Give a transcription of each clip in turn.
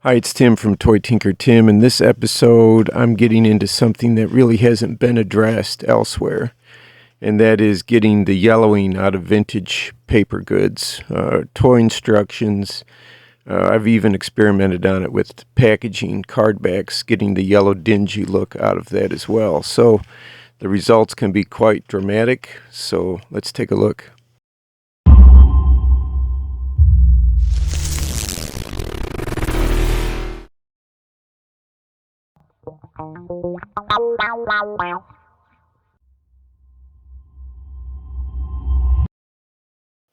Hi, it's Tim from Toy Tinker Tim. In this episode, I'm getting into something that really hasn't been addressed elsewhere, and that is getting the yellowing out of vintage paper goods, toy instructions. I've even experimented on it with packaging, card backs, getting the yellow dingy look out of that as well. So the results can be quite dramatic, so let's take a look.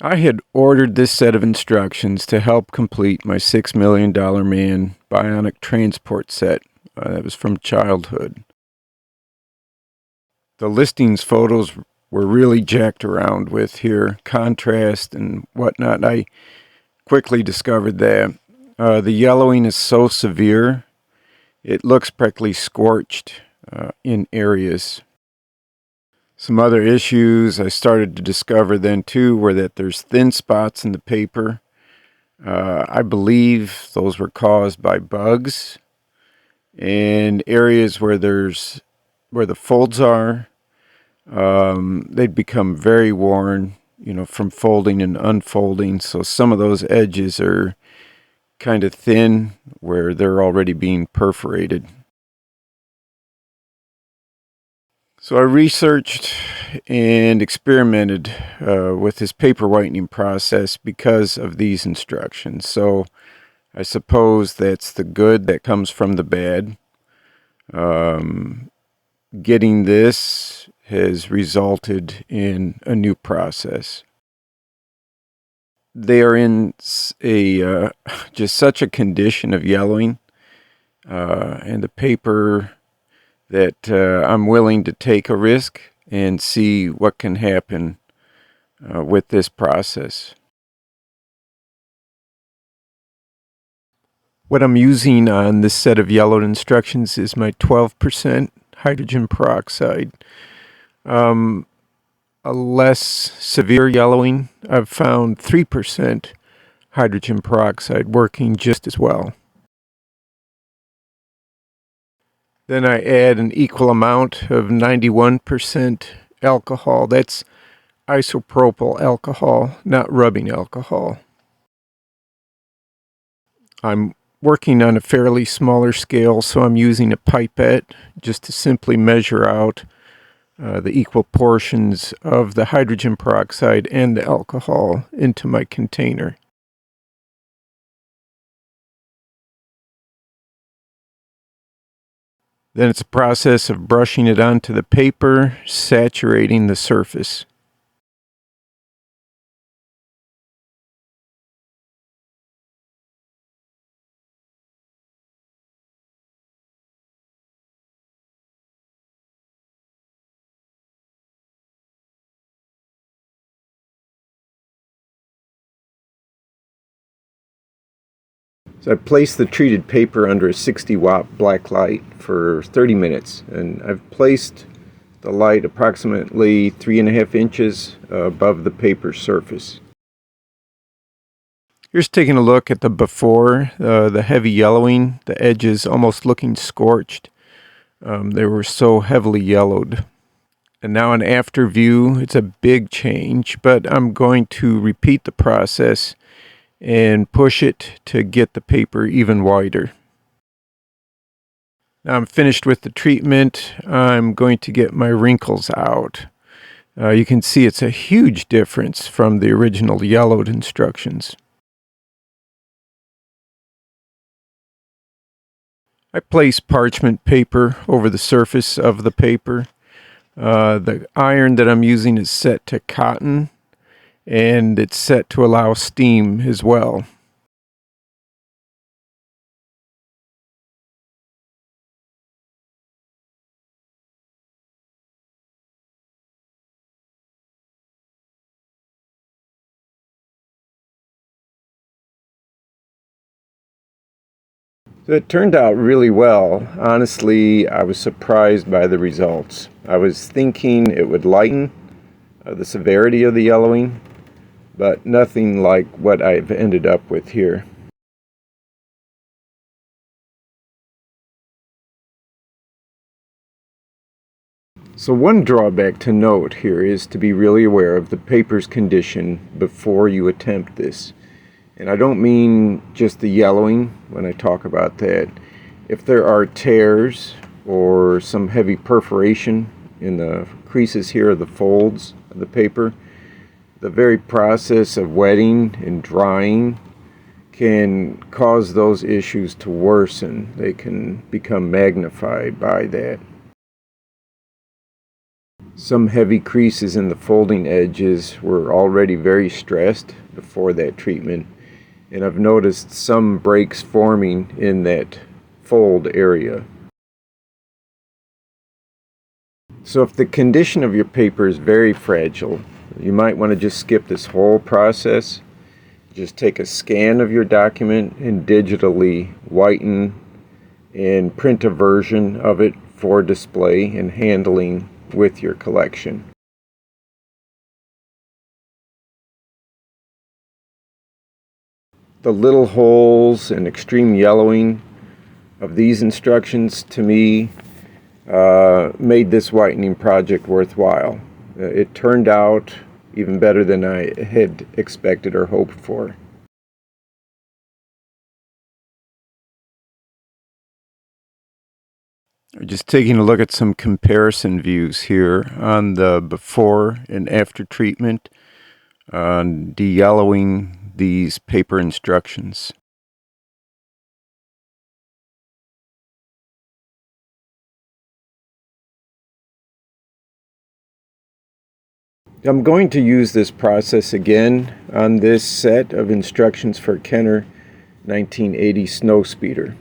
I had ordered this set of instructions to help complete my $6 million man bionic transport set. That was from childhood. The listings photos were really jacked around with here, contrast and whatnot. I quickly discovered that the yellowing is so severe, it looks practically scorched in areas. Some other issues I started to discover then too were that there's thin spots in the paper. I believe those were caused by bugs, and areas where the folds are, they'd become very worn, from folding and unfolding. So some of those edges are kind of thin where they're already being perforated. So I researched and experimented with this paper whitening process because of these instructions. So I suppose that's the good that comes from the bad. Getting this has resulted in a new process. They are in a just such a condition of yellowing, and the paper that I'm willing to take a risk and see what can happen with this process. What I'm using on this set of yellowed instructions is my 12% hydrogen peroxide. A less severe yellowing, I've found 3% hydrogen peroxide working just as well. Then I add an equal amount of 91% alcohol. That's isopropyl alcohol, not rubbing alcohol. I'm working on a fairly smaller scale, so I'm using a pipette just to simply measure out the equal portions of the hydrogen peroxide and the alcohol into my container. Then it's a process of brushing it onto the paper, saturating the surface. So I placed the treated paper under a 60-watt black light for 30 minutes, and I've placed the light approximately 3.5 inches above the paper surface. Here's taking a look at the before, the heavy yellowing, the edges almost looking scorched. They were so heavily yellowed. And now an after view, it's a big change, but I'm going to repeat the process and push it to get the paper even whiter. Now I'm finished with the treatment. I'm going to get my wrinkles out. You can see it's a huge difference from the original yellowed instructions. I place parchment paper over the surface of the paper. The iron that I'm using is set to cotton, and it's set to allow steam as well. So it turned out really well. Honestly, I was surprised by the results. I was thinking it would lighten the severity of the yellowing, but nothing like what I've ended up with here. So one drawback to note here is to be really aware of the paper's condition before you attempt this. And I don't mean just the yellowing when I talk about that. If there are tears or some heavy perforation in the creases here of the folds of the paper, the very process of wetting and drying can cause those issues to worsen. They can become magnified by that. Some heavy creases in the folding edges were already very stressed before that treatment, and I've noticed some breaks forming in that fold area. So if the condition of your paper is very fragile, you might want to just skip this whole process. Just take a scan of your document and digitally whiten and print a version of it for display and handling with your collection. The little holes and extreme yellowing of these instructions to me made this whitening project worthwhile. It turned out even better than I had expected or hoped for. Just taking a look at some comparison views here on the before and after treatment on de-yellowing these paper instructions. I'm going to use this process again on this set of instructions for Kenner 1980 Snowspeeder.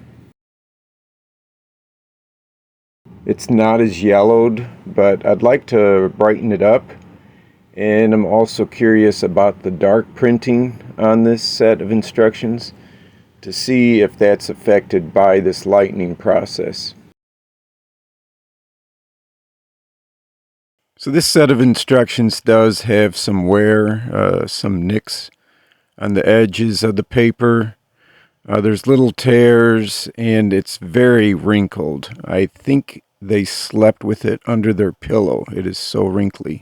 It's not as yellowed, but I'd like to brighten it up, and I'm also curious about the dark printing on this set of instructions to see if that's affected by this lightening process. So this set of instructions does have some wear, some nicks on the edges of the paper. There's little tears, and it's very wrinkled. I think they slept with it under their pillow. It is so wrinkly.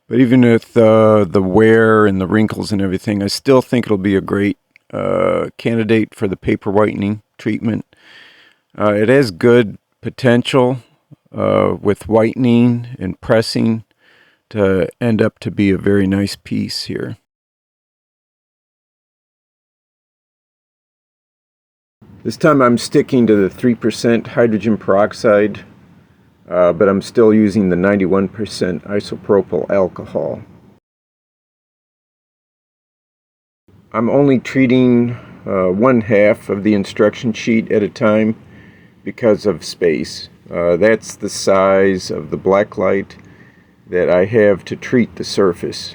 But even with the wear and the wrinkles and everything, I still think it'll be a great candidate for the paper whitening treatment. It has good potential with whitening and pressing to end up to be a very nice piece here. This time I'm sticking to the 3% hydrogen peroxide, but I'm still using the 91% isopropyl alcohol. I'm only treating one half of the instruction sheet at a time because of space. That's the size of the black light that I have to treat the surface.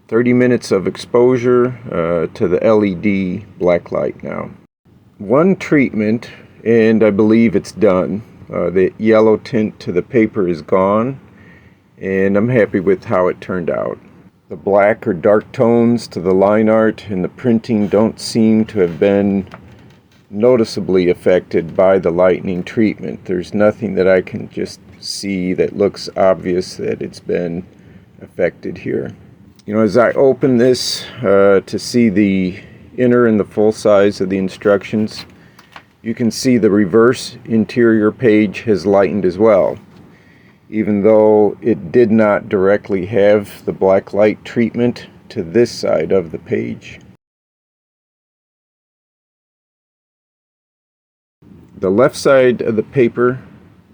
"30 minutes of exposure to the LED black light now. One treatment, and I believe it's done. The yellow tint to the paper is gone, and I'm happy with how it turned out. The black or dark tones to the line art and the printing don't seem to have been noticeably affected by the lightening treatment. There's nothing that I can just see that looks obvious that it's been affected here. You know, as I open this to see the inner and the full size of the instructions, you can see the reverse interior page has lightened as well, even though it did not directly have the black light treatment to this side of the page. The left side of the paper,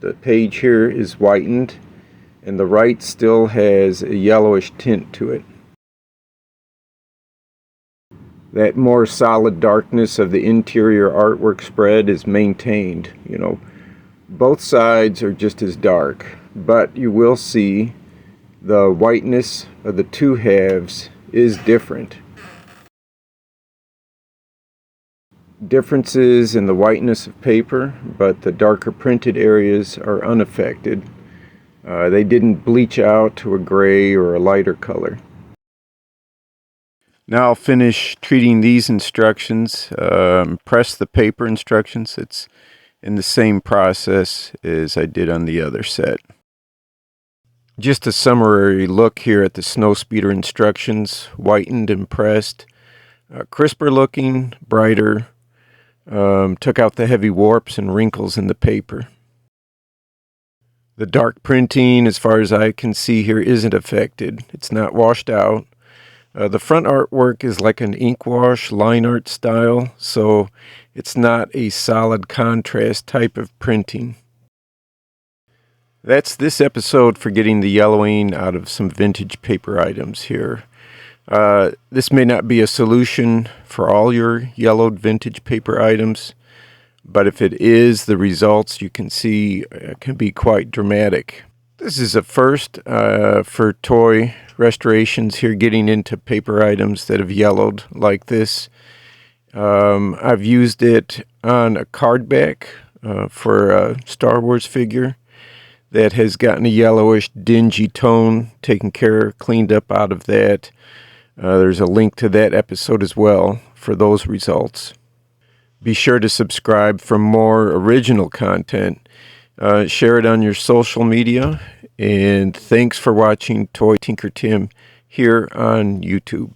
the page here, is whitened, and the right still has a yellowish tint to it. That more solid darkness of the interior artwork spread is maintained. You know, both sides are just as dark, but you will see the whiteness of the two halves is different. Differences in the whiteness of paper, but the darker printed areas are unaffected. They didn't bleach out to a gray or a lighter color. Now I'll finish treating these instructions. Press the paper instructions. It's in the same process as I did on the other set. Just a summary look here at the snow speeder instructions. Whitened and pressed. Crisper looking, brighter. Took out the heavy warps and wrinkles in the paper. The dark printing, as far as I can see here, isn't affected. It's not washed out. The front artwork is like an ink wash line art style, so it's not a solid contrast type of printing. That's this episode for getting the yellowing out of some vintage paper items here. This may not be a solution for all your yellowed vintage paper items, but if it is, the results you can see can be quite dramatic. This is a first for toy restorations here, getting into paper items that have yellowed like this. I've used it on a card back for a Star Wars figure that has gotten a yellowish, dingy tone, cleaned up out of that. There's a link to that episode as well for those results. Be sure to subscribe for more original content. Share it on your social media. And thanks for watching Toy Tinker Tim here on YouTube.